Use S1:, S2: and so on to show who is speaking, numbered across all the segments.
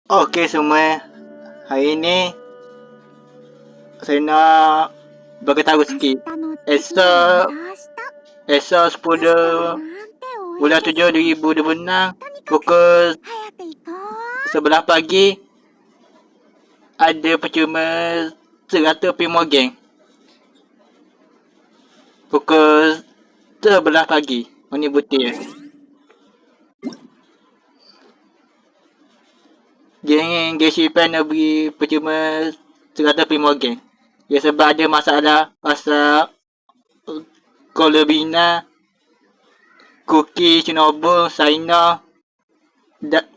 S1: Okey semua, hari ni saya nak beritahu sikit. Esok 10 bulan 7 2026 pukul 11 pagi ada percuma 100 P-Morgan. Pukul 11 pagi. Ini butir. Geng Geshipan nak beri percuma 100 P-Morgan. Ya sebab ada masalah pasal Kolobina, Cookie, Chernobyl, China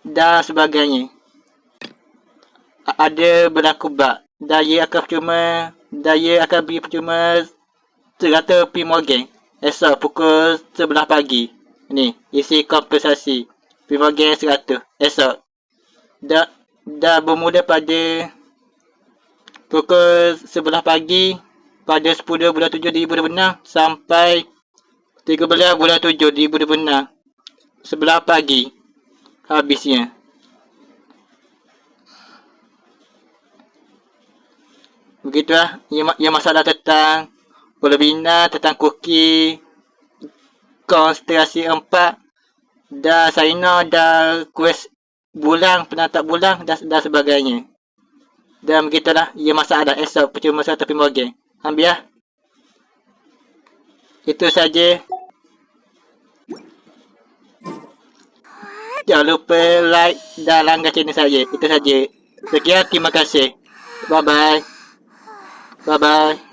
S1: dan sebagainya. Ada berlaku bug. Daya akan beri percuma 100 P-Morgan. Esok pukul 11 pagi. Ni, isi kompensasi. P-Morgan 100. Esok. Dah bermula pada pukul 11 pagi pada 10 bulan 7 2026 sampai 13 bulan 7 2026. 11 pagi habisnya. Begitulah yang masalah tentang Kolobina, tentang Cookie, konstelasi 4 dan China dan quest bulan, penatap bulan dan sebagainya. Dan begitulah ia masalah esok percuma 100 P-Morgan. Ambil lah. Itu saja. Jangan lupa like dan langgar channel saya. Itu saja. Sekian, terima kasih. Bye bye. Bye bye.